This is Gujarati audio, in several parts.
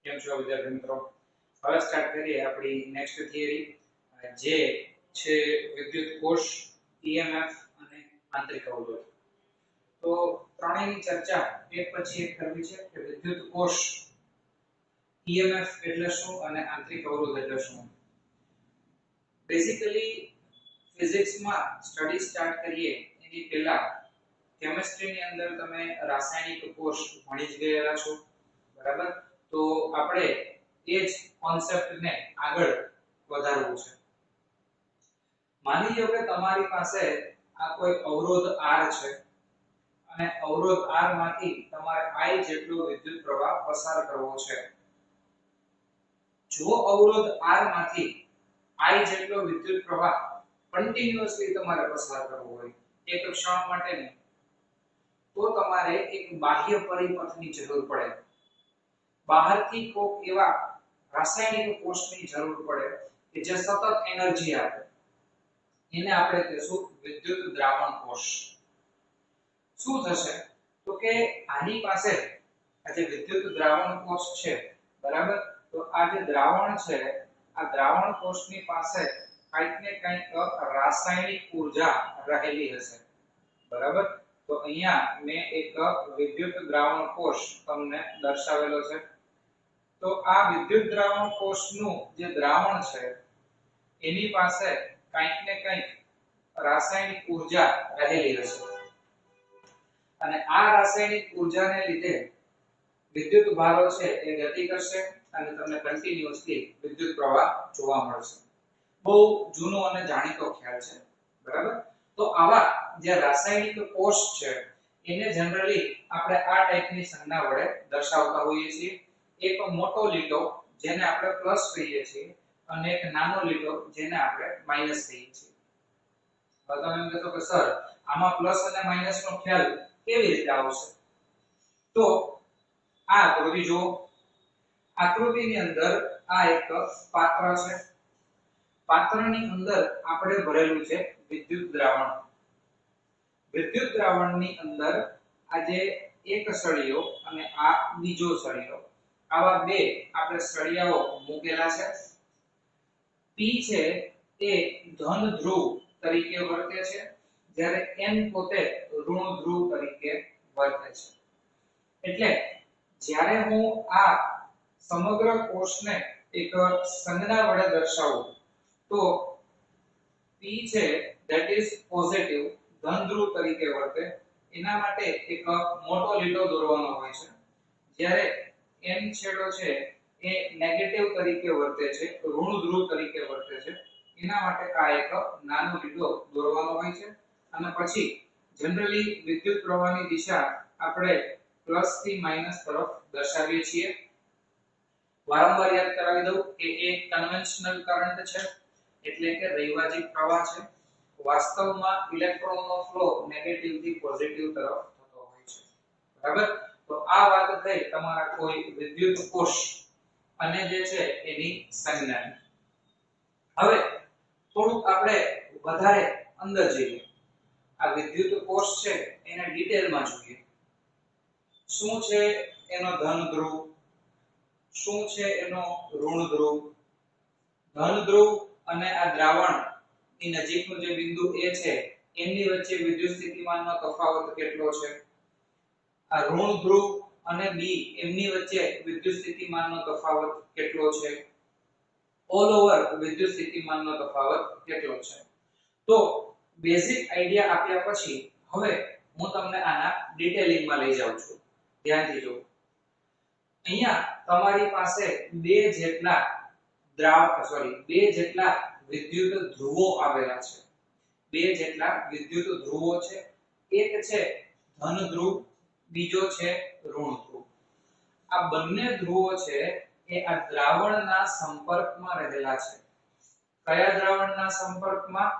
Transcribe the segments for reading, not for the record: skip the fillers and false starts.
કેમ છો વિદ્યાર્થી મિત્રો? હવે સ્ટાર્ટ કરીએ આપણી નેક્સ્ટ થિયરી, જે છે વિદ્યુત કોષ, ઈએમએફ અને આંતરિક અવરોધ. તો ત્રણેયની ચર્ચા એક પછી એક કરવી છે કે વિદ્યુત કોષ, ઈએમએફ એટલે શું અને આંતરિક અવરોધ એટલે શું. બેઝિકલી ફિઝિક્સમાં સ્ટડી સ્ટાર્ટ કરીએ એની પહેલા કેમિસ્ટ્રીની અંદર તમે રાસાયણિક કોષ ભણી જ ગયેલા છો, બરાબર? તો આપણે એ જ કોન્સેપ્ટને આગળ વધારવું છે. માની લો કે તમારી પાસે આ કોઈ અવરોધ R છે અને અવરોધ R માંથી તમારે I જેટલો વિદ્યુત પ્રવાહ પસાર કરવો છે. જો અવરોધ R માંથી I જેટલો વિદ્યુત પ્રવાહ કન્ટિન્યુઅસલી તમારે પસાર કરવો હોય એક ક્ષણ માટે નહીં, તો તમારે એક બાહ્ય પરિપથની જરૂર પડે. બહારથી કોઈક એવા રાસાયણિક કોષની જરૂર પડે કે જે સતત એનર્જી આપે. એને આપણે કહીશું વિદ્યુત દ્રાવણ કોષ. શું થશે તો કે આની પાસે આ જે વિદ્યુત દ્રાવણ કોષ છે, બરાબર? તો આ જે દ્રાવણ છે, આ દ્રાવણ કોષની પાસે કંઈક ને કંઈક રાસાયણિક ઊર્જા રહેલી હશે, બરાબર? તો અહીંયા મેં એક વિદ્યુત દ્રાવણ કોષ તમને દર્શાવેલો છે. તો આ વિદ્યુત દ્રાવણ કોષનું જે દ્રાવણ છે એની પાસે કંઈક ને કંઈક રાસાયણિક ઊર્જા રહેલી હશે, અને આ રાસાયણિક ઊર્જાને લીધે વિદ્યુત ભારો છે એ ગતિ કરશે અને તમને કન્ટિન્યુઅસલી વિદ્યુત પ્રવાહ જોવા મળશે. બહુ જૂનો અને જાણીતો ખ્યાલ છે, બરાબર? તો આવા જે રાસાયણિક કોષ છે એને જનરલી આપણે આ ટાઈપની સંજ્ઞા વડે દર્શાવતા હોઈએ છીએ. એક મોટો લીટો જેને આપણે પ્લસ કહીએ છીએ અને એક નાનો લીટો જેને આપણે માઈનસ કહીએ છીએ. તો તમે એમ કહેશો કે સર આમાં પ્લસ અને માઈનસ નો ખ્યાલ કેવી રીતે આવશે? તો આ આકૃતિ જુઓ. આકૃતિની અંદર આ એક પાત્ર છે. પાત્રની અંદર આપણે ભરેલું છે વિદ્યુત દ્રાવણ. વિદ્યુત દ્રાવણની અંદર આજે એક સળિયો અને આ બીજો સળિયો, આવા બે આપણે સળિયાઓ મૂકેલા છે. P છે એ ધન ધ્રુવ તરીકે વર્તે છે, જ્યારે N પોતે ઋણ ધ્રુવ તરીકે વર્તે છે. એટલે જ્યારે હું આ સમગ્ર કોષને એક સંજ્ઞા વડે દર્શાવું તો P છે that is પોઝિટિવ ધન ધ્રુવ તરીકે વર્તે, એના માટે એક મોટો લીટો દોરવાનો હોય છે. જ્યારે N છેડો છે એ નેગેટિવ તરીકે વર્તે છે, ઋણ ધ્રુવ તરીકે વર્તે છે, એના માટે આ એક નાનો લીટો દોરવાનો હોય છે. અને પછી જનરલી વિદ્યુત પ્રવાહની દિશા આપણે પ્લસ થી માઈનસ તરફ દર્શાવીએ છીએ. વારંવાર યાદ કરાવી દઉં કે એ કન્વેન્શનલ કરંટ છે, એટલે કે રૈવાજિક પ્રવાહ છે. વાસ્તવમાં ઇલેક્ટ્રોનનો ફ્લો નેગેટિવ થી પોઝિટિવ તરફ થતો હોય છે, બરાબર? તો આ વાત થઈ તમારા કોઈ વિદ્યુત કોષ અને જે છે એની સંજ્ઞા. હવે થોડુંક આપણે વધારે અંદર જઈએ. આ વિદ્યુત કોષ છે એને ડિટેલમાં જોઈએ. શું છે એનો ધન ધ્રુવ, શું છે એનો ઋણ ધ્રુવ. ધન ધ્રુવ અને આ દ્રાવણ ની નજીકનું જે બિંદુ એ છે એની વચ્ચે વિદ્યુત સ્થિતિમાનનો તફાવત કેટલો છે. આ ઋણ ધ્રુવ અને B એમની વચ્ચે વિદ્યુત સ્થિતિમાનનો તફાવત કેટલો છે. ઓલ ઓવર વિદ્યુત સ્થિતિમાનનો તફાવત કેટલો છે. તો બેઝિક આઈડિયા આપ્યા પછી હવે હું તમને આના ડિટેલિંગમાં લઈ જાઉં છું. ધ્યાનથી જુઓ. અહીંયા તમારી પાસે બે જેટલા વિદ્યુત ધ્રુવો આવેલા છે. બે જેટલા વિદ્યુત ધ્રુવો છે. એક છે ધન ધ્રુવ, બીજો છે ઋણ ધ્રુવ. આ બંને ધ્રુવો છે એ આ દ્રાવણના સંપર્કમાં રહેલા છે. કયા દ્રાવણના સંપર્કમાં?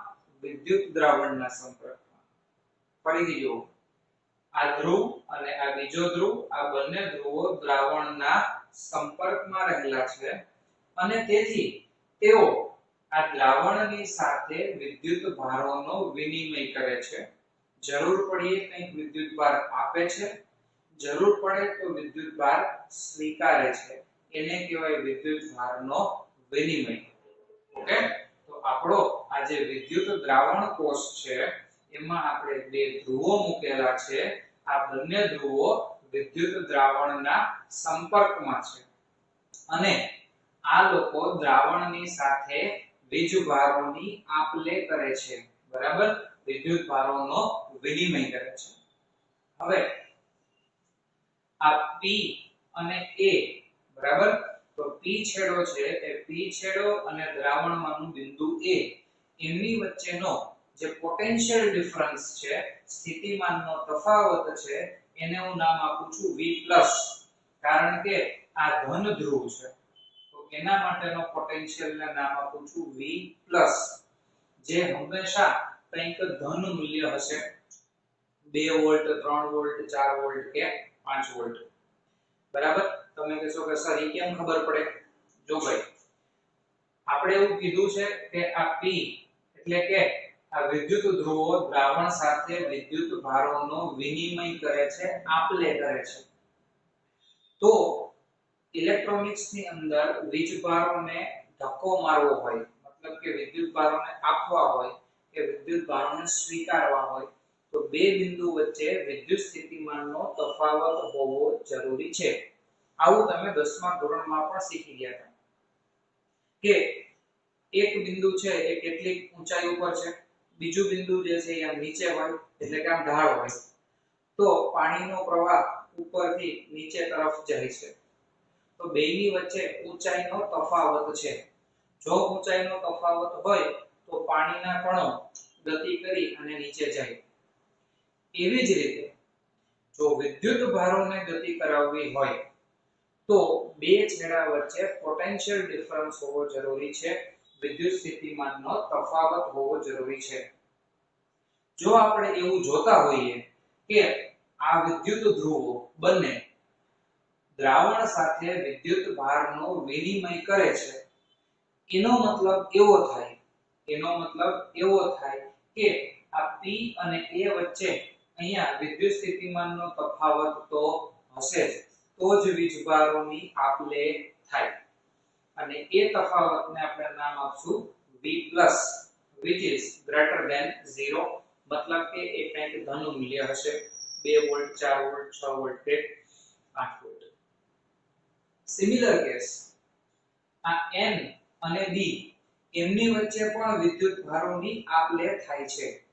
વિદ્યુત દ્રાવણના સંપર્કમાં. ફરીથી જુઓ. આ ધ્રુવ અને આ બીજો ધ્રુવ, આ બંને ધ્રુવો દ્રાવણના સંપર્કમાં રહેલા છે અને તેથી તેઓ આ દ્રાવણની સાથે વિદ્યુત ભારોનો વિનિમય કરે છે. જરૂર પડીએ કંઈક વિદ્યુત ભાર આપે છે, જરૂર પડે તો વિદ્યુત ભાર સ્વીકારે છે. એને કહેવાય વિદ્યુત ભારનો વિનિમય. ઓકે, તો આપણો આ જે વિદ્યુત દ્રાવણ કોષ છે એમાં આપણે બે ધ્રુવો મૂકેલા છે. આ બંને ધ્રુવો વિદ્યુત દ્રાવણના સંપર્કમાં છે અને આ લોકો દ્રાવણની સાથે વીજભારોની આપ-લે કરે છે. બરાબર, વિદ્યુત ભારોનો વિનિમય કરે છે. હવે આ P અને A, બરાબર, તો P છેડો છે એ P છેડો અને દ્રાવણમાંનું બિંદુ A એમની વચ્ચેનો જે પોટેન્શિયલ ડિફરન્સ છે, સ્થિતિમાનનો તફાવત છે, એને હું નામ આપું છું V+, કારણ કે આ ધન ધ્રુવ છે તો એના માટેનો પોટેન્શિયલ ને નામ આપું છું V+, જે હંમેશા કંઈક ધન મૂલ્ય હશે. 2 વોલ્ટ, 3 વોલ્ટ, 4 વોલ્ટ કે 5 વોલ્ટ. બરાબર, તમે કહેશો કે સર એ કેમ ખબર પડે? જો ભાઈ, આપણે એવું કીધું છે કે આ P એટલે કે આ વિદ્યુત ધ્રુવો દ્રાવણ સાથે વિદ્યુત ભારોનો વિનિમય કરે છે, આપ-લે કરે છે. તો ઇલેક્ટ્રોનિક્સ ની અંદર વીજભારોને ધક્કો મારવો હોય, મતલબ કે વિદ્યુત ભારોને આપવા હોય કે વિદ્યુત ભારોને સ્વીકારવા હોય, તો બે બિંદુ વચ્ચે વિદ્યુત સ્થિતિમાનનો તફાવત હોવો જરૂરી છે. આવું તમે 10મા ધોરણમાં પણ શીખી ગયા હતા કે એક બિંદુ છે એ કેટલી ઊંચાઈ ઉપર છે, બીજું બિંદુ જે છે એ નીચે હોય, એટલે કે આમ ઢાળ હોય, તો પાણીનો પ્રવાહ ઉપરથી નીચે તરફ જાય છે. તો બેની વચ્ચે ઊંચાઈનો તફાવત છે. જો ઊંચાઈનો તફાવત હોય તો પાણીના કણો ગતિ કરી અને નીચે જાય. એવી જ રીતે જો વિદ્યુત ભારોને ગતિ કરાવવી હોય તો બે છેડા વચ્ચે પોટેન્શિયલ ડિફરન્સ હોવો જરૂરી છે, વિદ્યુત સ્થિતિમાનનો તફાવત હોવો જરૂરી છે. જો આપણે એવું જોતા હોઈએ કે આ વિદ્યુત ધ્રુવો બંને દ્રાવણ સાથે વિદ્યુત ભારનો વિનિમય કરે છે, એનો મતલબ એવો થાય કે આ P અને A વચ્ચે અહીંયા વિદ્યુત સ્થિતિમાનનો તફાવત તો હશે જ, તો જ વીજભારોની આપ-લે થાય. અને એ તફાવતને આપણે નામ આપશું V+, which is greater than 0, મતલબ કે એ કંઈક ધન મૂલ્ય હશે, 2 વોલ્ટ, 4 વોલ્ટ, 6 વોલ્ટ કે 8 વોલ્ટ. સિમિલર કેસ આ N અને B એમની વચ્ચે પણ વિદ્યુત ભારોની આપ-લે થાય છે.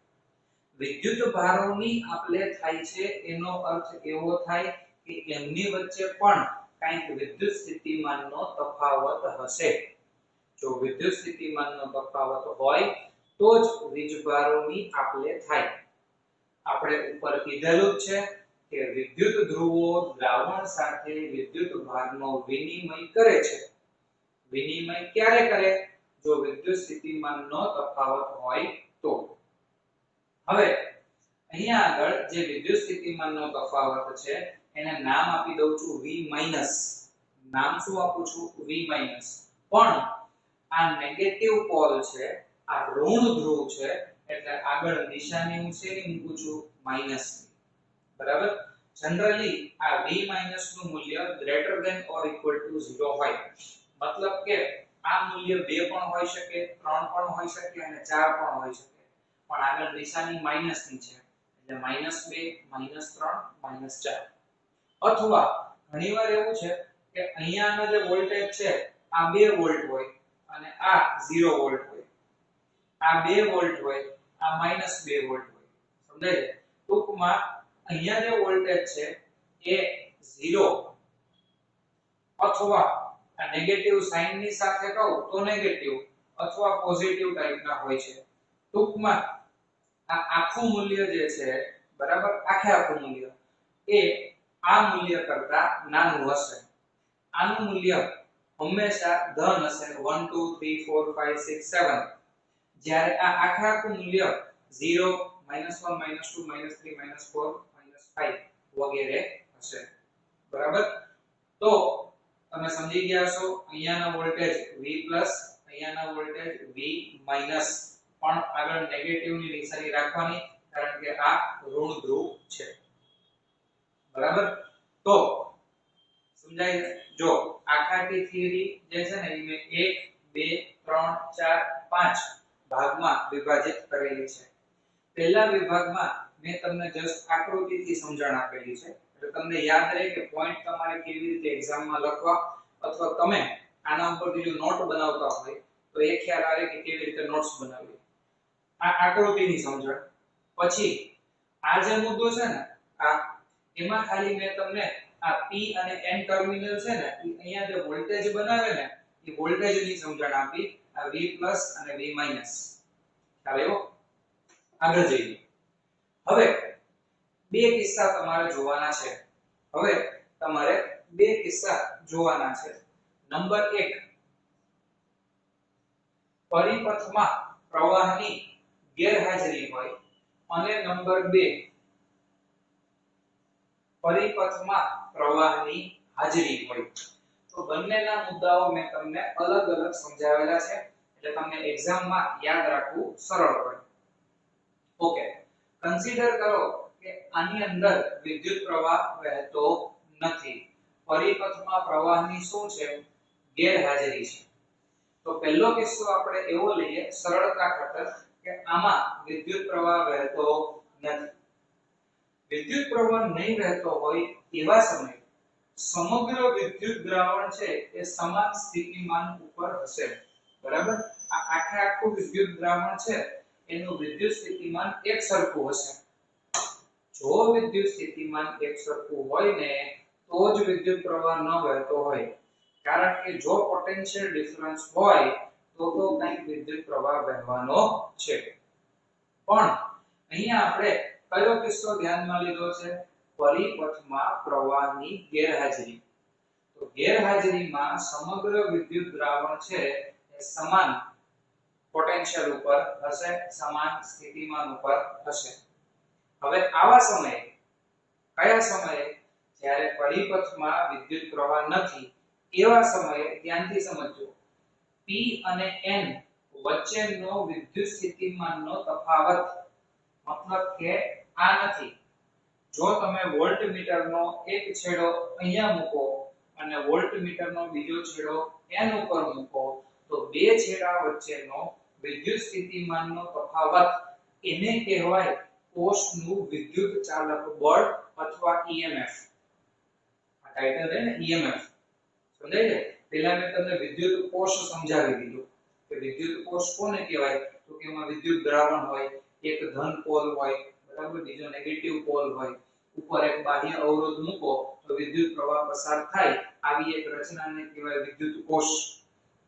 વિદ્યુત ભારોની આપ-લે થાય છે એનો અર્થ એવો થાય કે એમની વચ્ચે પણ કંઈક વિદ્યુત સ્થિતિમાનનો તફાવત હશે. જો વિદ્યુત સ્થિતિમાનનો તફાવત હોય તો જ વીજભારોની આપ-લે થાય. આપણે ઉપર કીધેલું જ છે કે વિદ્યુત ધ્રુવો દ્રાવણ સાથે વિદ્યુત ભારનો વિનિમય કરે છે. વિનિમય ક્યારે કરે? જો વિદ્યુત સ્થિતિમાનનો તફાવત હોય તો. હવે અહીંયા આગળ જે વિદ્યુત સ્થિતિમાનનો તફાવત છે એને નામ આપી દઉં છું V-. નામ શું આપું છું? V-. પણ આ નેગેટિવ પોલ છે, આ ઋણ ધ્રુવ છે, એટલે આગળ નિશાની હું શેની મૂકું છું? માઈનસ. બરાબર, જનરલી આ V- નું મૂલ્ય greater than or equal to 0 હોય, મતલબ કે આ મૂલ્ય 2 પણ હોઈ શકે, 3 પણ હોઈ શકે અને 4 પણ હોઈ શકે, પણ આગળ નિશાની માઈનસ ની છે એટલે -2, -3, -4. અથવા ઘણીવાર એવું છે કે અહીંયાનો જે વોલ્ટેજ છે આ 2 વોલ્ટ હોય અને આ 0 વોલ્ટ હોય, આ 2 વોલ્ટ હોય, આ -2 વોલ્ટ હોય. સમજાય છે? ટૂંકમાં અહીંયા જે વોલ્ટેજ છે એ 0 અથવા આ નેગેટિવ સાઇન ની સાથે કહું તો નેગેટિવ અથવા પોઝિટિવ ટાઈપના હોય છે. ટૂંકમાં આ આખું મૂલ્ય જે છે, બરાબર, આખું મૂલ્ય એ આ મૂલ્ય કરતા નાનું હશે. આનું મૂલ્ય હંમેશા ધન હશે, 1 2 3 4 5 6 7, જ્યારે આ આખું મૂલ્ય 0 -1 -2 -3 -4 -5 વગેરે હશે. બરાબર, તો તમે સમજી ગયા છો અહીંયાનો વોલ્ટેજ V+, અહીંયાનો વોલ્ટેજ V-, પણ આગળ નેગેટિવ ની નિશાની રાખવાની, કારણ કે આ ઋણ ધ્રુવ છે. બરાબર, તો સમજાય છે? જો આખાટી થિયરી જે છે ને એ મેં 1 2 3 4 5 ભાગમાં વિભાજિત કરેલી છે. પહેલા વિભાગમાં મેં તમને જસ્ટ આકૃતિથી સમજણ આપેલી છે એટલે તમને યાદ રહે કે પોઈન્ટ તમારે કેવી રીતે એક્ઝામમાં લખવા અથવા તમે આના ઉપરથી જો નોટ બનાવતા હોય તો એ ખ્યાલ આવે કે કેવી રીતે નોટ્સ બનાવવી. આ આકૃતિની સમજણ. પછી આ જે મુદ્દો છે ને આ એમાં ખાલી મેં તમને આ P અને N ટર્મિનલ છે ને અહીંયા જે વોલ્ટેજ બનાવે ને એ વોલ્ટેજની સમજણ આપી. આ V+ અને V-. ખ્યાલ આવ્યો? આગળ જઈએ. હવે બે કિસ્સા તમારે જોવાના છે. હવે તમારે બે કિસ્સા જોવાના છે. નંબર 1, પરિપથમાં પ્રવાહની ગેરહાજરી હોય અને નંબર 2, પરિપથમાં પ્રવાહની હાજરી હોય. તો બંનેના મુદ્દાઓ મેં તમને અલગ અલગ સમજાવેલા છે એટલે તમને એક્ઝામમાં યાદ રાખવું સરળ પડે. ઓકે, કન્સિડર કરો કે આની અંદર વિદ્યુત પ્રવાહ વહેતો નથી. પરિપથમાં પ્રવાહની શું છે? ગેરહાજરી છે. તો પહેલો કિસ્સો આપણે એવો લઈએ સરળતા ખાતર કે આમાં વિદ્યુત પ્રવાહ વહેતો નથી. વિદ્યુત પ્રવાહ નહીં વહેતો હોય એવા સમયે સમગ્ર વિદ્યુત દ્રાવણ છે એ સમાન સ્થિતિમાન ઉપર હશે. બરાબર? આ આખું વિદ્યુત દ્રાવણ છે એનું વિદ્યુત સ્થિતિમાન એક સરખું હશે. જો વિદ્યુત સ્થિતિમાન એક સરખું હોય ને તો જ વિદ્યુત પ્રવાહ ન વહેતો હોય. કારણ કે જો પોટેન્શિયલ ડિફરન્સ હોય તો કંઈક વિદ્યુત પ્રવાહ વહેવાનો છે. પણ અહીંયા આપણે કયો કિસ્સો ધ્યાનમાં લીધો છે? પરિપથમાં પ્રવાહની ગેરહાજરી. તો ગેરહાજરીમાં સમગ્ર વિદ્યુત દ્રાવણ છે એ સમાન પોટેન્શિયલ ઉપર હશે, સમાન સ્થિતિમાન ઉપર હશે. હવે આવા સમયે કયા સમયે? જ્યારે પરિપથમાં વિદ્યુત પ્રવાહ નથી એવા સમયે ધ્યાનથી સમજજો. P અને N વચ્ચેનો વિદ્યુત સ્થિતિમાનનો તફાવત મતલબ કે આ નથી. જો તમે વોલ્ટમીટરનો એક છેડો અહીંયા મૂકો અને વોલ્ટમીટરનો બીજો છેડો N ઉપર મૂકો તો બે છેડા વચ્ચેનો વિદ્યુત સ્થિતિમાનનો તફાવત એને કહેવાય કોષનું વિદ્યુત ચાલક બળ અથવા EMF. આ ટાઇટલ છે ને EMF. સમજાય છે? પહેલા મેં તમને વિદ્યુત કોષ સમજાવી દીધું કે વિદ્યુત કોષ કોને કહેવાય? તો કે એમાં વિદ્યુત દ્રાવણ હોય, એક ધન પોલ હોય, બરાબર, બીજો નેગેટિવ પોલ હોય, ઉપર એક બાહ્ય અવરોધ મૂકો તો વિદ્યુત પ્રવાહ પસાર થાય. આવી એક રચનાને કહેવાય વિદ્યુત કોષ.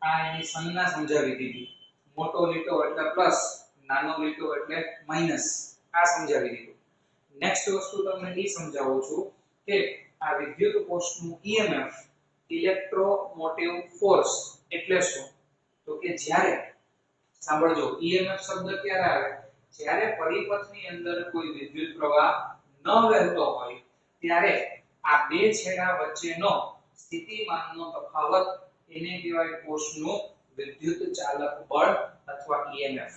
આ એની સંજ્ઞા સમજાવી દીધી. મોટો લીટો એટલે પ્લસ, નાનો લીટો એટલે માઈનસ. આ સમજાવી દીધું. નેક્સ્ટ વસ્તુ તમને એ સમજાવું છું કે આ વિદ્યુત કોષનું EMF ઇલેક્ટ્રોમોટિવ ફોર્સ એટલે શું? તો કે જ્યારે સાંભળજો, EMF શબ્દ ક્યારે આવે? જ્યારે પરિપથની અંદર કોઈ વિદ્યુત પ્રવાહ ન વહેતો હોય ત્યારે આ બે છેડા વચ્ચેનો સ્થિતિમાનનો તફાવત એને કહેવાય કોષનું વિદ્યુત ચાલક બળ અથવા EMF.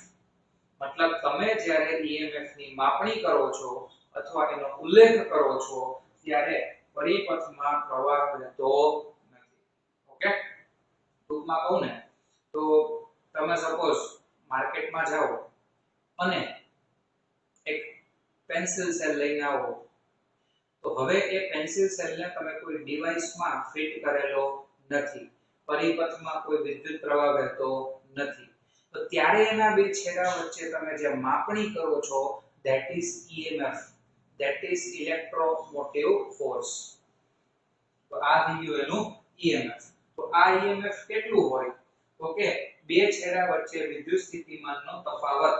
મતલબ તમે જ્યારે EMF ની માપણી કરો છો અથવા એનો ઉલ્લેખ કરો છો ત્યારે પરિપથમાં પ્રવાહ વહેતો નથી. ઓકે, ટૂંકમાં કહું ને તો તમે સપોઝ માર્કેટમાં જાઓ અને એક પેન્સિલ સેલ લઈને આવો તો હવે એ પેન્સિલ સેલને તમે કોઈ ડિવાઇસમાં ફિટ કરેલો નથી, પરિપથમાં કોઈ વિદ્યુત પ્રવાહ વહેતો નથી, તો ત્યારે એના બે છેડા વચ્ચે તમે જે માપણી કરો છો that is EMF, that is electromotive force. તો આ થઈ ગયું એનું EMF. તો આ EMF કેટલું હોય? તો કે બે છેડા વચ્ચે વિદ્યુત સ્થિતિમાનનો તફાવત.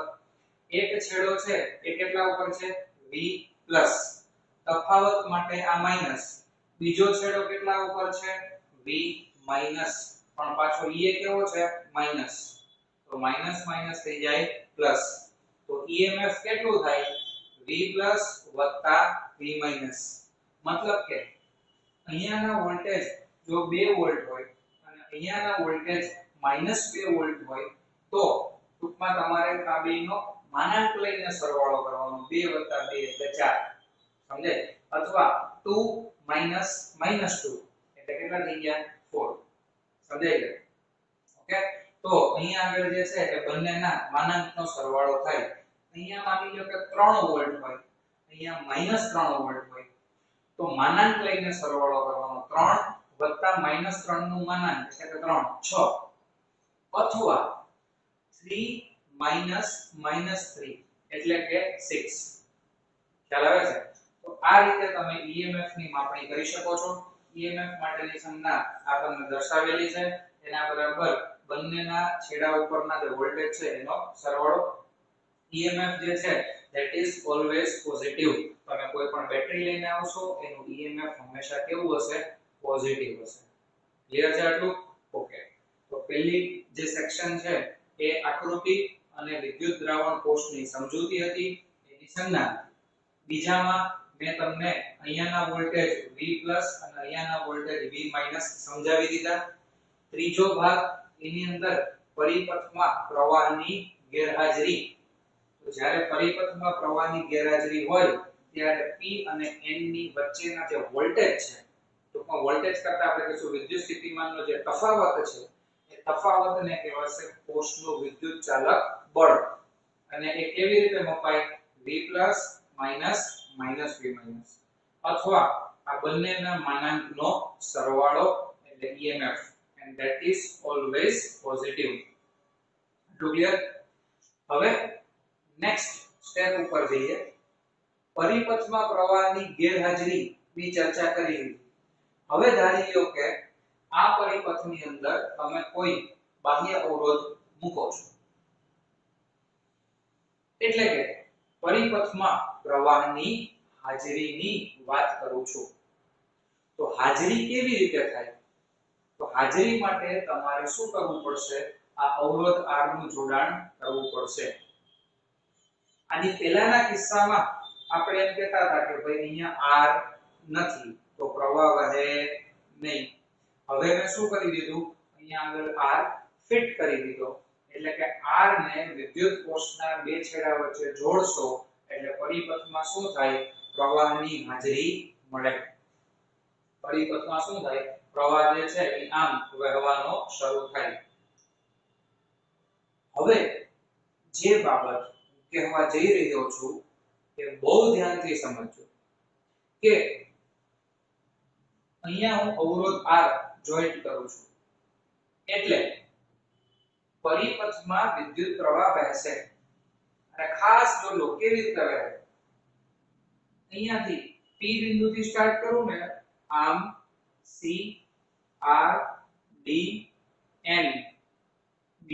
એક છેડો છે એ કેટલા ઉપર છે? V+. તફાવત માટે આ માઈનસ. બીજો છેડો કેટલા ઉપર છે? V-. પણ પાછો એ કેવો છે? માઈનસ. તો માઈનસ માઈનસ થઈ જાય પ્લસ. તો EMF કેટલું થાય? V+ + V-. મતલબ કે અહીંયાના વોલ્ટેજ જો 2 વોલ્ટ હોય અને અહીંયાના વોલ્ટેજ -2 વોલ્ટ હોય તો ટૂંકમાં તમારે આ બેનો માનાંક લઈને સરવાળો કરવાનો. 2 + 2 એટલે 4. સમજે? અથવા 2 - -2 એટલે કેટલા થઈ ગયા 4 સમજાઈ ગયું ઓકે તો અહીંયા આગળ જે છે એ બંનેના માનાંકનો સરવાળો થાય અહીંયા માની લો કે 3 વોલ્ટ હોય અહીંયા -3 વોલ્ટ હોય તો માનાંક લઈને સરવાળો કરવાનો 3 -3 નું માનાંક એટલે કે 3 6 અથવા 3 -3 એટલે કે 6 ખ્યાલ આવે છે તો આ રીતે તમે EMF ની માપણી કરી શકો છો EMF માટેની સંજ્ઞા આ તમને દર્શાવેલી છે એના બરાબર બંનેના છેડા ઉપરના જે વોલ્ટેજ છે એનો સરવાળો EMF જે છે that is always positive તમે કોઈ પણ બેટરી લઈને આવશો એનું EMF હંમેશા કેવું હશે પોઝિટિવ હશે ક્લિયર છે આટલું ઓકે તો પહેલી જે સેક્શન છે એ આકૃતિ અને વિદ્યુત દ્રાવણ કોષની સમજૂતી હતી એની સંજ્ઞા બીજામાં મેં તમને અહીંયાના વોલ્ટેજ V+ અને અહીંયાના વોલ્ટેજ V- સમજાવી દીધા ત્રીજો ભાગ એની અંદર પરિપથમાં પ્રવાહની ગેરહાજરી તો જ્યારે પરિપથમાં પ્રવાહની ગેરહાજરી હોય ત્યારે P અને N ની વચ્ચેના જે વોલ્ટેજ છે ટૂંકમાં વોલ્ટેજ કરતા આપણે કહીશું વિદ્યુત સ્થિતિમાનનો જે તફાવત છે એ તફાવતને કહેવાશે કોષનું વિદ્યુત ચાલક બળ અને એ કેવી રીતે મપાય V+ V- અથવા આ બંનેના માનાંકનો સરવાળો એટલે EMF and that is always positive clear હવે નેક્સ્ટ સ્ટેપ ઉપર જઈએ પરિપથમાં પ્રવાહની ગેરહાજરી ની ચર્ચા કરી હતી હવે ધારી લો કે આ પરિપથની અંદર તમે કોઈ બાહ્ય અવરોધ મૂકો છો એટલે કે પરિપથમાં પ્રવાહની હાજરીની વાત કરું છું તો હાજરી કેવી રીતે થાય તો હાજરી માટે તમારે શું કરવું પડશે આ અવરોધ R નું જોડાણ કરવું પડશે આની પહેલાના કિસ્સામાં આપણે એમ કહેતા હતા કે ભાઈ અહીંયા R નથી તો પ્રવાહ વહે નહીં હવે મેં શું કરી દીધું અહીંયા આગળ R ફિટ કરી દીધો એટલે કે R ને વિદ્યુત કોષના બે છેડા વચ્ચે જોડશો એટલે પરિપથમાં શું થાય પ્રવાહની હાજરી મળે પરિપથમાં શું થાય પ્રવાહ જે છે એ આમ વહેવાનો શરૂ થાય હવે જે બાબત કહેવા જઈ રહ્યો છું એ બહુ ધ્યાનથી સમજજો કે અહીંયા હું અવરોધ R જોઈન્ટ કરું છું એટલે પરિપથમાં વિદ્યુત પ્રવાહ વહેશે અને ખાસ જોજો કેવી રીતે વહે અહીંયાથી P બિંદુથી સ્ટાર્ટ કરું ને આમ C R D N B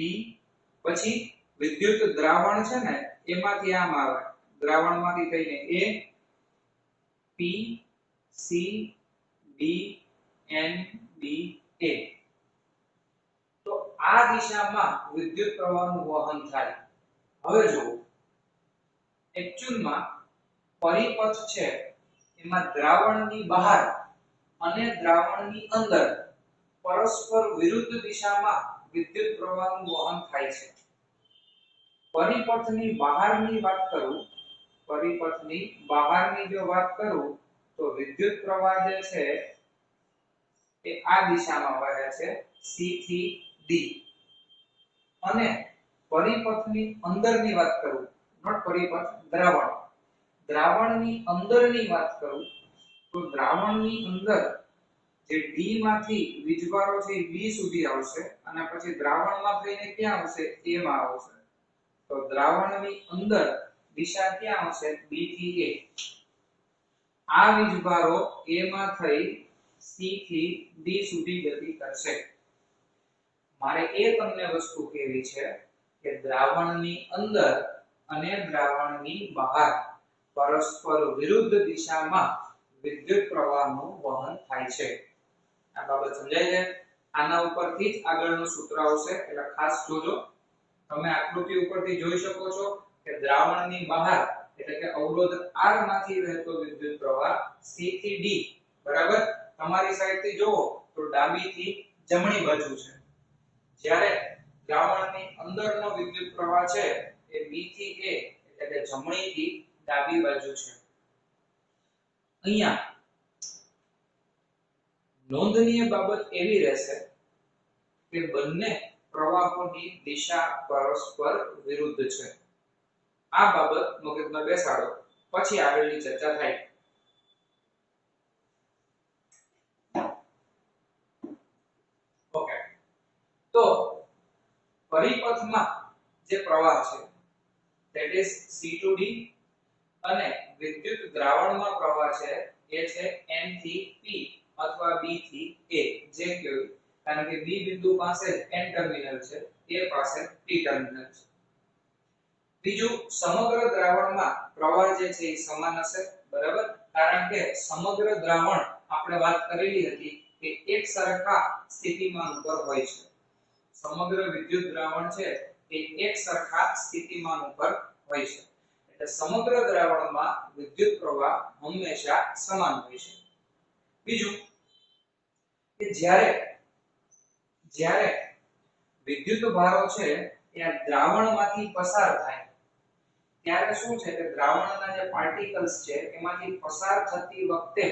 પછી વિદ્યુત દ્રાવણ છે ને એમાંથી આમ આવે દ્રાવણમાંથી થઈને A P C D N B A તો આ દિશામાં વિદ્યુત પ્રવાહનું વહન થાય હવે જો એક્ચ્યુઅલમાં પરિપથ છે એમાં દ્રાવણની બહાર અને દ્રાવણની અંદર પરસ્પર વિરુદ્ધ દિશામાં વિદ્યુત પ્રવાહનું વહન થાય છે પરિપથની બહારની વાત કરું પરિપથની બહારની જો વાત કરું તો વિદ્યુત પ્રવાહ જે છે એ આ દિશામાં વહે છે C થી D અને પરિપથની અંદરની વાત કરું નોટ પરિપથ દ્રાવણ દ્રાવણની અંદરની વાત કરું તો દ્રાવણની અંદર જે D માંથી વીજભારો છે એ B સુધી આવશે અને પછી દ્રાવણમાં થઈને ક્યાં આવશે A માં આવશે તો દ્રાવણની અંદર દિશા ક્યાં આવશે B થી A આ વીજભારો A માં થઈ C થી D સુધી ગતિ કરશે મારે એ તમને વસ્તુ કહેવી છે કે દ્રાવણની અંદર અને દ્રાવણની બહાર પરસ્પર વિરુદ્ધ દિશામાં વિદ્યુત પ્રવાહનું વહન થાય છે આ બાબત સમજાય છે આના ઉપરથી જ આગળનું સૂત્ર આવશે એટલે ખાસ જોજો તમે આકૃતિ ઉપરથી જોઈ શકો છો કે દ્રાવણની બહાર એટલે કે અવરોધ R માંથી વહેતો વિદ્યુત પ્રવાહ C થી D બરાબર તમારી સાઈડથી જોવો તો ડાબી થી જમણી બાજુ છે જ્યારે દ્રાવણની અંદરનો વિદ્યુત પ્રવાહ છે એ B થી A એટલે કે જમણી થી ડાબી બાજુ છે અહીંયા નોંધનીય બાબત એવી રહેશે કે બંને પ્રવાહોની દિશા પરસ્પર વિરુદ્ધ છે. આ બાબત મગજમાં બેસાડો, પછી આગળની ચર્ચા થાય. ઓકે, તો પરિપથમાં જે પ્રવાહ છે that is C2D અને વિદ્યુત દ્રાવણમાં પ્રવાહ છે એ છે N થી P અથવા B થી A. જે કેવું, કારણ કે B બિંદુ પાસે N ટર્મિનલ છે, A પાસે P ટર્મિનલ છે. બીજું, સમગ્ર દ્રાવણમાં પ્રવાહ જે છે એ સમાન હશે, બરાબર, કારણ કે સમગ્ર દ્રાવણ આપણે વાત કરેલી હતી કે એક સરખા સ્થિતિમાન ઉપર હોય છે. સમગ્ર વિદ્યુત દ્રાવણ છે એ એક સરખા સ્થિતિમાન ઉપર હોય છે, એટલે સમગ્ર દ્રાવણમાં વિદ્યુત પ્રવાહ હંમેશા સમાન હોય છે. બીજું કે જ્યારે વિદ્યુત ભારો છે એ દ્રાવણમાંથી પસાર થાય ત્યારે શું છે કે દ્રાવણના જે પાર્ટિકલ્સ છે એમાંથી પસાર થતી વખતે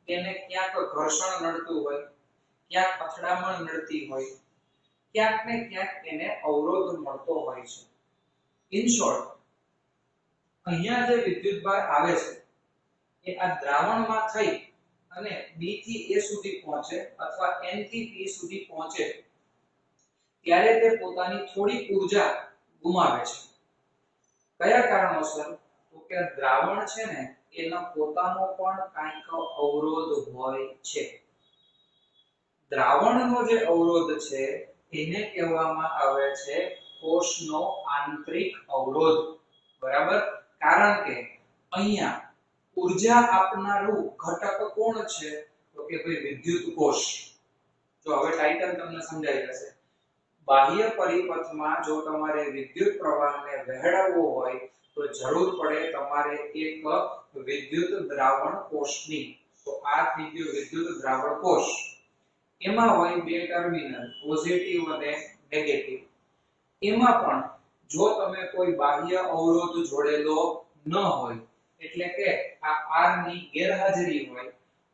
એને ક્યાંક ઘર્ષણ નડતું હોય, ક્યાંક અથડામણ નડતી હોય, ક્યાંક ને ક્યાંક એને અવરોધ મળતો હોય છે. ઇન શોર્ટ, અહીંયા જે વિદ્યુતભાર આવે છે એ આ દ્રાવણમાં થઈ અને B થી A સુધી પહોંચે અથવા N થી P સુધી પહોંચે ત્યારે તે પોતાની થોડી ઊર્જા ગુમાવે છે. કયા કારણોસર? તો કે દ્રાવણ છે ને એનો પોતાનો પણ કાંઈક અવરોધ હોય છે. દ્રાવણનો જે અવરોધ છે એને કહેવામાં આવે છે કોષનો આંતરિક અવરોધ, બરાબર, કારણ કે અહીંયા ઊર્જા આપનારું ઘટક કોણ છે? તો કે ભાઈ વિદ્યુત કોષ. જો હવે ટાઇટલ તમને સમજાઈ જશે. બાહ્ય પરિપથમાં જો તમારે વિદ્યુત પ્રવાહને વહેડાવવો હોય તો જરૂર પડે તમારે એક વિદ્યુત દ્રાવણ કોષની. તો આ થઈ ગયો વિદ્યુત દ્રાવણ કોષ. એમાં હોય બે ટર્મિનલ, પોઝિટિવ અને નેગેટિવ. એમાં પણ જો તમે કોઈ બાહ્ય અવરોધ જોડેલો ન હોય, એટલે કે આ R ની ગેરહાજરી હોય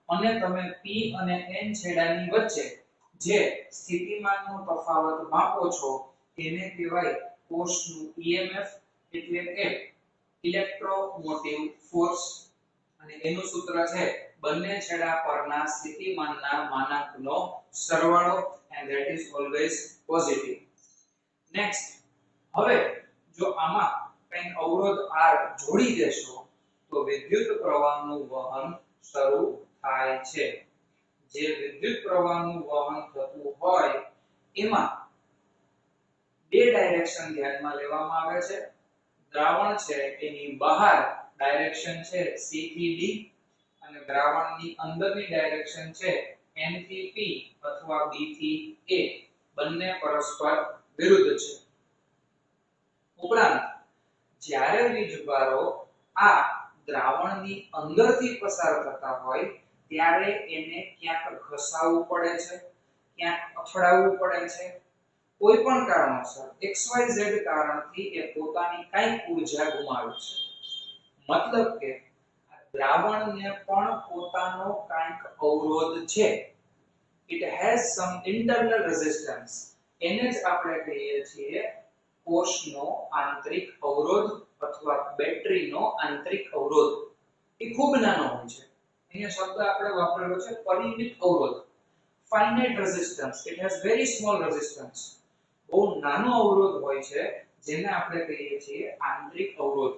અને તમે P અને N છેડાની વચ્ચે જે સ્થિતિમાનનો તફાવત માપો છો તેને કહેવાય કોષનું EMF, એટલે કે ઇલેક્ટ્રોમોટિવ ફોર્સ, અને એનું સૂત્ર છે બંને છેડા પરના સ્થિતિમાનના માનાંકનો સરવાળો, and that is always positive. Next, હવે જો આમાં કંઈ અવરોધ R જોડી દેશો તો વિદ્યુત પ્રવાહનું વહન શરૂ થાય છે. જે વિદ્યુત પ્રવાહનું વહન થતું હોય એમાં બે ડાયરેક્શન ધ્યાનમાં લેવામાં આવે છે. દ્રાવણ છે એની બહાર ડાયરેક્શન છે C થી D અને દ્રાવણની અંદરની ડાયરેક્શન છે N થી P અથવા B થી A. બંને પરસ્પર વિરુદ્ધ છે. ઉપરાંત જ્યારે વીજભારો આ દ્રાવણની અંદરથી પસાર થતા હોય ત્યારે એને ક્યાંક ઘસાવવું પડે છે, ક્યાંક અથડાવવું પડે છે. કોઈ પણ કારણોસર XYZ કારણથી એ પોતાની કંઈક ઊર્જા ગુમાવે છે. મતલબ કે દ્રાવણને પણ પોતાનો કંઈક અવરોધ છે. It has some internal resistance. એને જ આપણે કહીએ છીએ કોષનો આંતરિક અવરોધ અથવા બેટરીનો આંતરિક અવરોધ. એ ખૂબ નાનો હોય છે. અહીંયા શબ્દ આપણે વાપરેલો છે પરિમિત અવરોધ, finite resistance. It has very small resistance. બહુ નાનો અવરોધ હોય છે જેને આપણે કહીએ છીએ આંતરિક અવરોધ.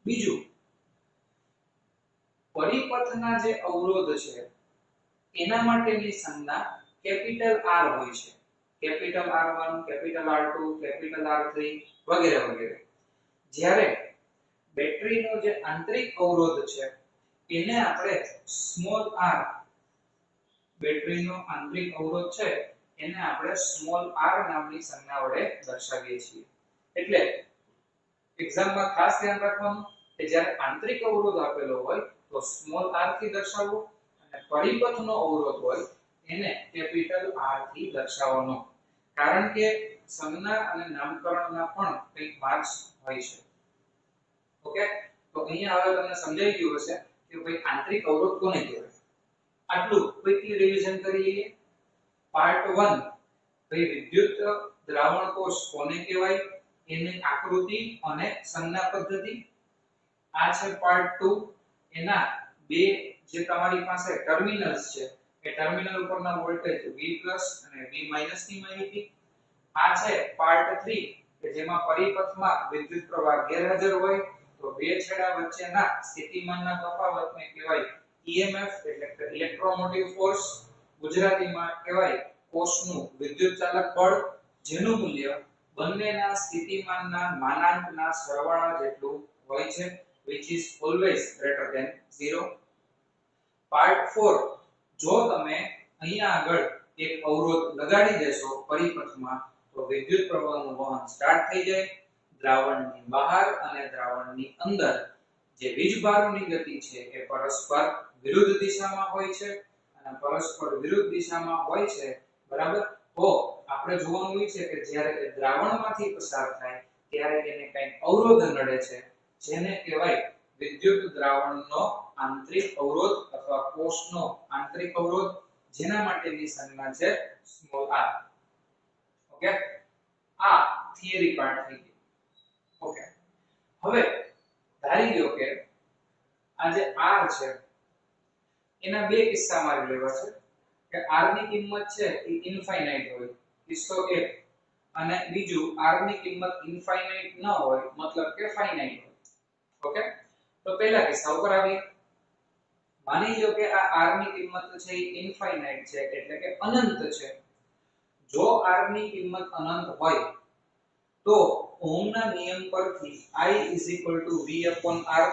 બીજું, પરિપથના જે અવરોધ છે એના માટેની સંજ્ઞા કેપિટલ R હોય છે. Capital R1, capital R2, capital R3 વગેરે વગેરે. જ્યારે બેટરીનો જે આંતરિક અવરોધ છે એને આપણે સ્મોલ r, બેટરીનો આંતરિક અવરોધ છે એને આપણે સ્મોલ r નામની સંજ્ઞા વડે દર્શાવીએ છીએ. એટલે એક્ઝામમાં ખાસ ધ્યાન રાખવાનું કે જ્યારે આંતરિક અવરોધ આપેલો હોય તો સ્મોલ r થી દર્શાવવો અને પરિપથનો અવરોધ હોય એને કેપિટલ R થી દર્શાવવાનો. કારણ કે સંજ્ઞા અને નામકરણના પણ કંઈક માર્ક્સ હોય છે. ઓકે, તો અહીંયા હવે તમને સમજાઈ ગયું હશે કે ભાઈ આંતરિક અવરોધ કોને કહેવાય. આટલું ક્વિકલી રિવિઝન કરી લઈએ. પાર્ટ 1 ભાઈ વિદ્યુત દ્રાવણ કોષ કોને કહેવાય, એની આકૃતિ અને સંજ્ઞા પદ્ધતિ. આ છે પાર્ટ 2, એના બે જે તમારી પાસે ટર્મિનલ્સ છે એ ટર્મિનલ ઉપરના વોલ્ટેજ V+ અને V- ની માહિતી. આ છે પાર્ટ 3 કે જેમાં પરિપથમાં વિદ્યુત પ્રવાહ ગેરહાજર હોય તો બે છેડા વચ્ચેના સ્થિતિમાનના તફાવતને કહેવાય EMF એટલે કે ઇલેક્ટ્રોમોટિવ ફોર્સ. ગુજરાતીમાં કહેવાય કોષનું વિદ્યુત ચાલક બળ, જેનું મૂલ્ય બંનેના સ્થિતિમાનના માનાંકના સરવાળા જેટલું હોય છે, which is always greater than 0. Part 4 જો તમે અહીંયા આગળ એક અવરોધ લગાડી દેશો પરિપથમાં તો વિદ્યુત પ્રવાહનું વહન સ્ટાર્ટ થઈ જાય. દ્રાવણની બહાર અને દ્રાવણની અંદર જે વીજભારોની ગતિ છે એ પરસ્પર વિરુદ્ધ દિશામાં હોય છે અને પરસ્પર વિરુદ્ધ દિશામાં હોય છે, બરાબર. તો આપણે જોવાનું છે કે જ્યારે એ દ્રાવણમાંથી પસાર થાય ત્યારે એને કંઈક અવરોધ નડે છે, જેને કહેવાય વિદ્યુત દ્રાવણનો આંતરિક અવરોધ અથવા કોષનો આંતરિક અવરોધ, જેના માટેની સંજ્ઞા છે સ્મોલ r. ઓકે, આ થિયરી પાર્ટ થઈ ગયો. ઓકે, હવે ધારી લો કે આ જે r છે એના બે કિસ્સા મારી લેવા છે કે r ની કિંમત છે એ ઇન્ફાઇનાઇટ હોય, કિસ્સો એક, અને બીજું r ની કિંમત ઇન્ફાઇનાઇટ ન હોય મતલબ કે ફાઇનાઇટ હોય. ઓકે, તો પહેલા કિસ્સા ઉપર આવીએ. માની લો કે આ r ની કિંમત છે એ ઇન્ફાઇનાઇટ છે એટલે કે અનંત છે. જો r ની કિંમત અનંત હોય તો ઓહમના નિયમ પરથી I V/R,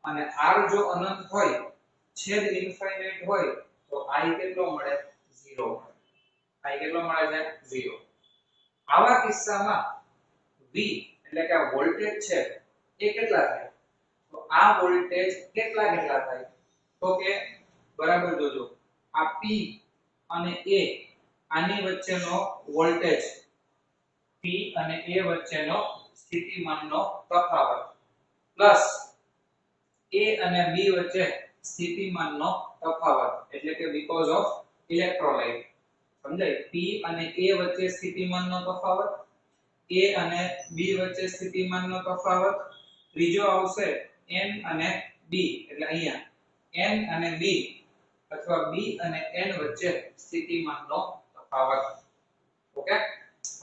અને r જો અનંત હોય છેદ ઇન્ફાઇનાઇટ હોય તો I કેટલો મળે? 0 મળે. I કેટલો મળે છે? 0. આવા કિસ્સામાં V એટલે કે આ વોલ્ટેજ છે એ કેટલા થાય? તો આ વોલ્ટેજ કેટલા થાય? તો કે બરાબર જોજો, આ P અને A આની વચ્ચેનો વોલ્ટેજ, P અને A વચ્ચેનો સ્થિતિમાનનો તફાવત પ્લસ A અને B વચ્ચે સ્થિતિમાનનો તફાવત એટલે કે બીકોઝ ઓફ ઇલેક્ટ્રોલાઇટ. સમજાય? P અને A વચ્ચે સ્થિતિમાનનો તફાવત, A અને B વચ્ચે સ્થિતિમાનનો તફાવત, ત્રીજો આવશે N અને B એટલે અહીંયા N અને B અથવા B અને N વચ્ચે સ્થિતિમાનનો તફાવત. ઓકે,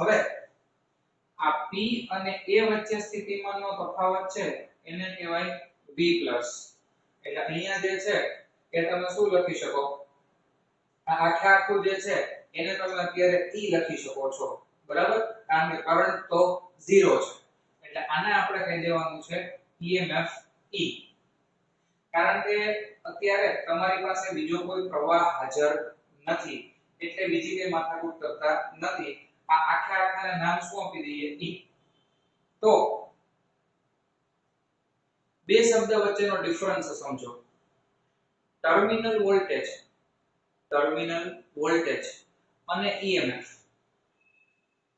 હવે આ P અને A વચ્ચે સ્થિતિમાનનો તફાવત છે એને કહેવાય V+. એટલે અહીંયા જે છે એ તમે શું લખી શકો? આ આખું જે છે એને તમે અત્યારે E લખી શકો છો, બરાબર, કારણ કે કરંટ તો 0 છે. એટલે આને આપણે કહી દેવાનું છે EMF E. કારણ કે અત્યારે તમારી પાસે બીજો કોઈ પ્રવાહ હાજર નથી એટલે બીજી કઈ માથાકૂટ કરતા નથી. આ આખાને નામ શું આપી દઈએ? E. તો બે શબ્દ વચ્ચેનો ડિફરન્સ સમજો. ટર્મિનલ વોલ્ટેજ અને EMF.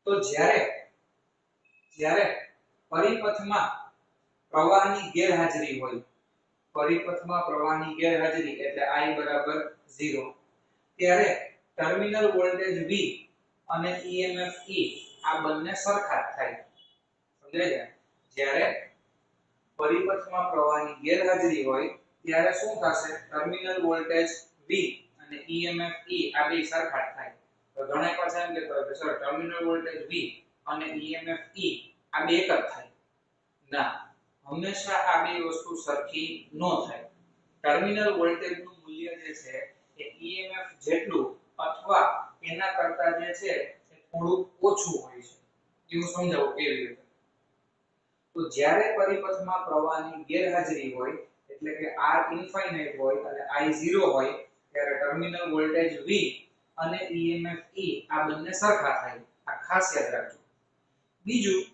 તો જ્યારે પરિપથમાં પ્રવાહની ગેરહાજરી હોય, પરિપથમાં પ્રવાહની ગેરહાજરી એટલે I બરાબર 0, ત્યારે ટર્મિનલ વોલ્ટેજ V અને EMF E આ બંને સરખા થાય. સમજાય છે? જ્યારે પરિપથમાં પ્રવાહની ગેરહાજરી હોય ત્યારે શું થશે? ટર્મિનલ વોલ્ટેજ V અને EMF E આ બે સરખા થાય. તો ઘણા પાસે એમ કહેતો હોય કે સર ટર્મિનલ વોલ્ટેજ V અને EMF E આ બે એક જ થાય. ના, હંમેશા આ બે વસ્તુ સરખી ન થાય. ટર્મિનલ વોલ્ટેજનું મૂલ્ય જે છે એ EMF જેટલું અથવા એના કરતા જે છે એ થોડું ઓછું હોય છે. એવું સમજાવું કેવી રીતે? તો જ્યારે પરિપથમાં પ્રવાહની ગેરહાજરી હોય એટલે કે R ઇન્ફાઇનાઇટ હોય અને I 0 હોય ત્યારે ટર્મિનલ વોલ્ટેજ V અને EMF E આ બંને સરખા થાય. આ ખાસ યાદ રાખજો. બીજું,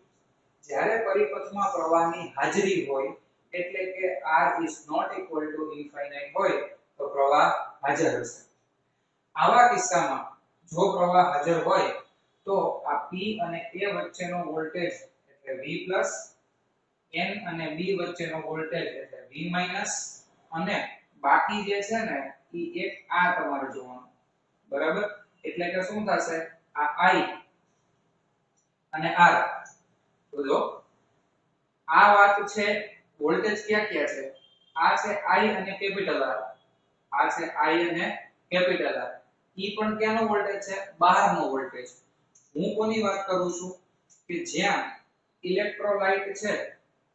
જ્યારે પરિપથમાં પ્રવાહની હાજરી હોય એટલે કે R is not equal to infinite હોય તો પ્રવાહ હાજર હશે. આવા કિસ્સામાં જો પ્રવાહ હાજર હોય તો આ P અને A વચ્ચેનો વોલ્ટેજ એટલે V+, N અને B વચ્ચેનો વોલ્ટેજ એટલે V- અને બાકી જે છે ને ઈ એક આ તમારે જોવાનું બરાબર એટલે કે શું થશે આ I અને R તો જો આ વાત છે વોલ્ટેજ ક્યાં ક્યાં છે આ છે I અને કેપિટલ R આ છે I અને કેપિટલ R ઈ પણ ક્યાંનો વોલ્ટેજ છે બહારનો વોલ્ટેજ હું કોની વાત કરું છું કે જ્યાં ઇલેક્ટ્રોલાઇટ છે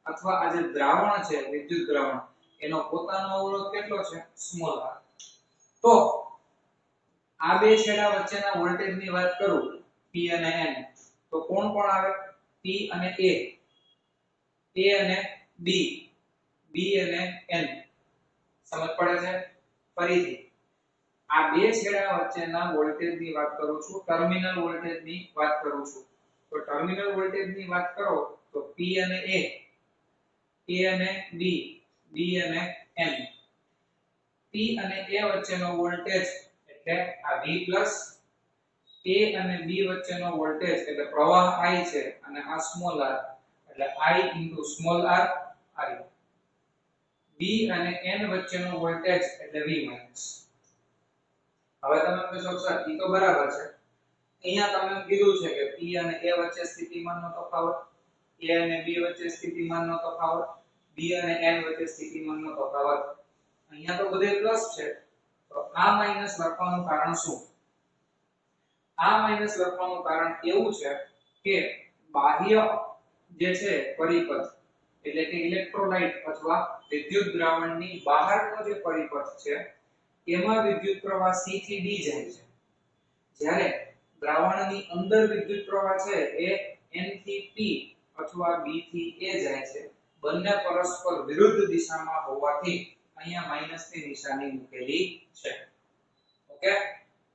અથવા આ જે દ્રાવણ છે વિદ્યુત દ્રાવણ એનો પોતાનો અવરોધ કેટલો છે સ્મોલ r તો આ બે છેડા વચ્ચેના વોલ્ટેજની વાત કરું P અને N તો કોણ કોણ આવે P અને A અને B B અને N સમજ પડે છે ફરીથી આ બે છેડા વચ્ચેના વોલ્ટેજની વાત કરું છું ટર્મિનલ વોલ્ટેજની વાત કરું છું તો ટર્મિનલ વોલ્ટેજની વાત કરો તો P અને A અને B B અને N P અને A વચ્ચેનો વોલ્ટેજ એટલે આ V A અને B વચ્ચેનો વોલ્ટેજ એટલે પ્રવાહ I છે અને આ સ્મોલ r એટલે I small r I B અને N વચ્ચેનો વોલ્ટેજ એટલે V હવે તમે કહેશો સર ઈ તો બરાબર છે અહીંયા તમે કીધું છે કે P અને A વચ્ચે સ્થિતિમાનનો તફાવત A અને B વચ્ચે સ્થિતિમાનનો તફાવત B અને N વચ્ચે સ્થિતિમાનનો તફાવત અહીંયા તો બધે પ્લસ છે તો આ માઈનસ લખવાનું કારણ શું આ માઈનસ લખવાનું કારણ એવું છે કે બાહ્ય જે છે પરિપથ એટલે કે ઇલેક્ટ્રોલાઇટ અથવા વિદ્યુત દ્રાવણની બહારનો જે પરિપથ છે એમાં વિદ્યુત પ્રવાહ C થી D જાય છે જ્યારે દ્રાવણની અંદર વિદ્યુત પ્રવાહ છે એ N થી P અથવા B થી A જાય છે બંને પરસ્પર વિરુદ્ધ દિશામાં હોવાથી અહીંયા માઈનસ ની નિશાની મૂકેલી છે ઓકે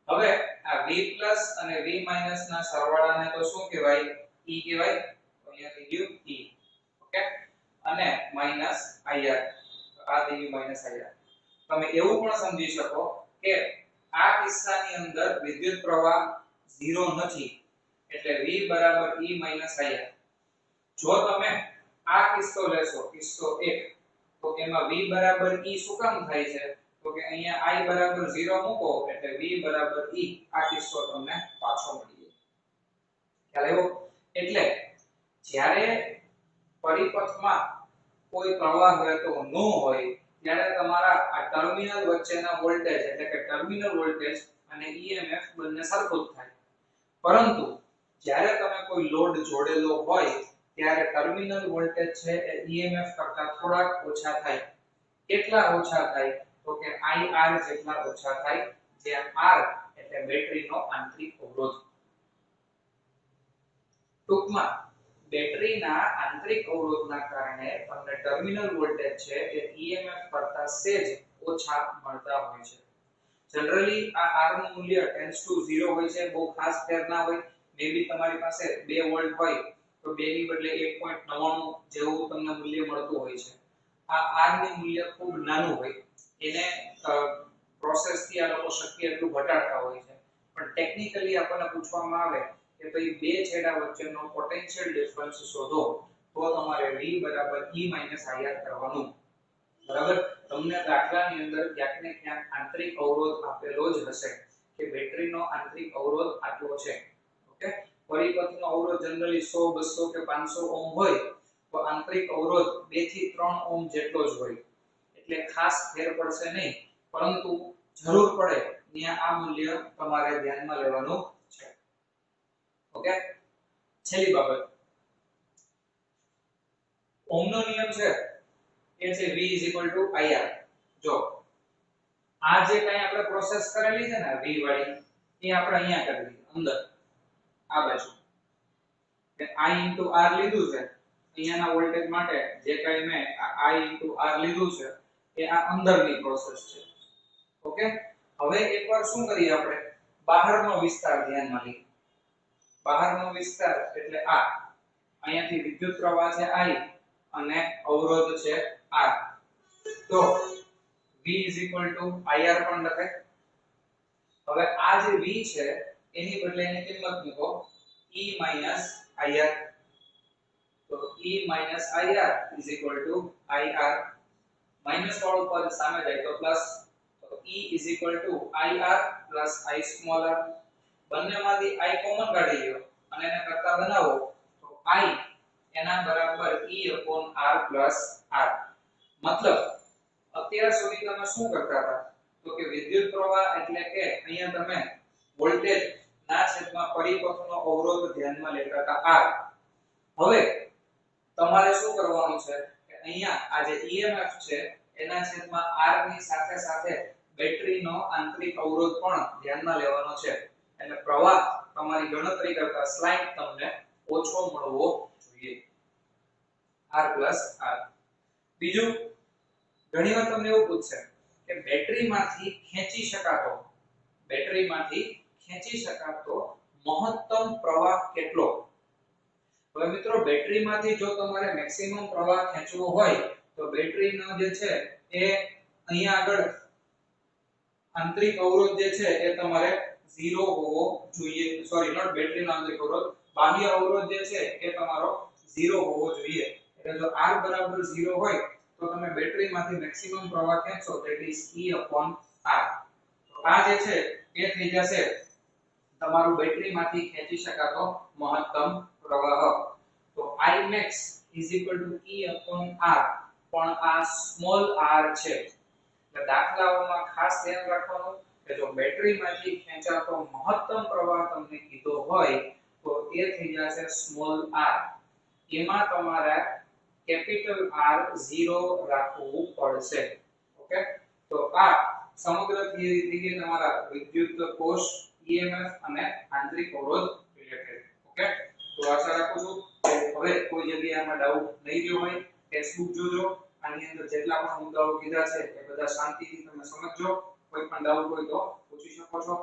હવે આ V+ અને V- ના સરવાળાને તો શું કહેવાય E કહેવાય તો અહીંયા થઈ ગયું E ઓકે અને -IR આ થઈ ગયું -IR તમે એવું પણ સમજી શકો કે આ કિસ્સાની અંદર વિદ્યુત પ્રવાહ 0 નથી એટલે V E IR જો તમે આ કિસ્સો લેશો કિસ્સો 1 તો એમાં V E શું કામ થાય છે તો કે અહીંયા I 0 મૂકો એટલે V E આ કિસ્સો તમને પાછો મળી જાય ખ્યાલ આવ્યો એટલે જ્યારે પરિપથમાં કોઈ પ્રવાહ વહેતો ન હોય ત્યારે તમારા આ ટર્મિનલ વચ્ચેના વોલ્ટેજ એટલે કે ટર્મિનલ વોલ્ટેજ અને EMF બંને સરખું જ થાય પરંતુ જ્યારે તમે કોઈ લોડ જોડેલો હોય ત્યારે ટર્મિનલ વોલ્ટેજ છે એ EMF કરતા થોડાક ઓછા થાય કેટલા ઓછા થાય તો કે IR જેટલા ઓછા થાય જ્યાં R એટલે બેટરીનો આંતરિક અવરોધ ટૂંકમાં બેટરીના આંતરિક અવરોધના કારણે તમને ટર્મિનલ વોલ્ટેજ છે એ EMF કરતા સહેજ ઓછા મળતા હોય છે જનરલી આ R નું મૂલ્ય ટેન્ડ્સ ટુ 0 હોય છે બહુ ખાસ ફેર ના હોય મેબી તમારી પાસે 2 વોલ્ટ હોય તો 2 ની બદલે 1.99 જેવું તમને મૂલ્ય મળતું હોય છે આ R નું મૂલ્ય ખૂબ નાનું હોય એને પ્રોસેસ થી આ લોકો શક્ય એટલું ઘટાડતા હોય છે પણ ટેકનિકલી આપણને પૂછવામાં આવે કે ભાઈ બે છેડા વચ્ચેનો પોટેન્શિયલ ડિફરન્સ શોધો તો તમારે V E IR કરવાનું બરાબર તમને દાખલાની અંદર ક્યાંક ને ક્યાંક આંતરિક અવરોધ આપેલો જ હશે કે બેટરીનો આંતરિક અવરોધ આટલો છે ઓકે પરિપથનો અવરોધ જનરલી 100 200 કે 500 ઓહ્મ હોય તો આંતરિક અવરોધ 2 થી 3 ઓહ્મ જેટલો જ હોય એટલે ખાસ ફેર પડશે નહીં પરંતુ જરૂર પડે ત્યાં આ મૂલ્ય તમારે ધ્યાનમાં લેવાનું છે ઓકે છેલ્લી બાબત ઓહમનો નિયમ છે એ છે V IR જો આ જે કંઈ આપણે પ્રોસેસ કરેલી છે ને V વાળી એ આપણે અહીંયા કરી દીધી અંદર આ બાજુ કે I R લીધું છે અહીંયાના વોલ્ટેજ માટે જે કંઈ મેં I R લીધું છે એ આ અંદરની પ્રોસેસ છે ઓકે હવે એકવાર શું કરીએ આપણે બહારનો વિસ્તાર ધ્યાનમાં લઈએ બહારનો વિસ્તાર એટલે આ અહીંયાથી વિદ્યુત પ્રવાહ છે I અને અવરોધ છે R તો V IR પણ લખાય હવે આ જે V છે એની બદલે એની કિંમત મૂકો E IR તો E IR IR માઈનસ વાળું પદ સામે જાય તો પ્લસ તો E IR I small r બંનેમાંથી I કોમન કાઢી લ્યો અને એને કરતા બનાવો તો I એના બરાબર E/R R મતલબ અત્યાર સુધી તમે શું કરતા હતા તો કે વિદ્યુત પ્રવાહ એટલે કે અહીંયા તમે વોલ્ટેજ ના છેદમાં પરિપથનો અવરોધ ધ્યાનમાં લેતા હતા R હવે તમારે શું કરવાનું છે કે અહીંયા આ જે EMF છે એના છેદમાં R ની સાથે સાથે બેટરીનો આંતરિક અવરોધ પણ ધ્યાનમાં લેવાનો છે એટલે પ્રવાહ તમારી ગણતરી કરતા સ્લાઇડ તમને ઓછો મળવો જોઈએ R R બીજું ઘણીવાર તમને એવું પૂછશે કે બેટરીમાંથી ખેંચી શકાતો મહત્તમ પ્રવાહ કેટલો હવે મિત્રો બેટરીમાંથી જો તમારે મેક્સિમમ પ્રવાહ ખેંચવો હોય તો બેટરીનો જે છે એ અહીંયા આગળ આંતરિક અવરોધ જે છે એ તમારે 0 હોવો જોઈએ સોરી નોટ બેટરીનો આંતરિક અવરોધ બાહ્ય અવરોધ જે છે એ તમારો 0 હોવો જોઈએ એટલે જો R બરાબર 0 હોય તો તમે બેટરીમાંથી મેક્સિમમ પ્રવાહ ખેંચો that is E/R તો આ જે છે એ થઈ જશે તમારું બેટરીમાંથી ખેંચી શકાતો મહત્તમ પ્રવાહ તો Imax E/R પણ આ સ્મોલ r છે એટલે દાખલાઓમાં ખાસ ધ્યાન રાખવાનું કે જો બેટરીમાંથી ખેંચાતો મહત્તમ પ્રવાહ તમને કીધો હોય તો એ થઈ જશે સ્મોલ r એમાં તમારે કેપિટલ R 0 રાખવું પડશે ઓકે તો આ સમગ્ર થિયરી થઈ ગઈ તમારા વિદ્યુત કોષ EMF અને આંતરિક અવરોધ રિલેટેડ ઓકે તો આશા રાખું છું કે હવે કોઈ જગ્યાએ આમાં ડાઉટ નહીં રહ્યો હોય ટેક્સ્ટબુક જોજો આની અંદર જેટલા પણ મુદ્દાઓ કીધા છે એ બધા શાંતિથી તમે સમજજો કોઈ પણ ડાઉટ હોય તો પૂછી શકો છો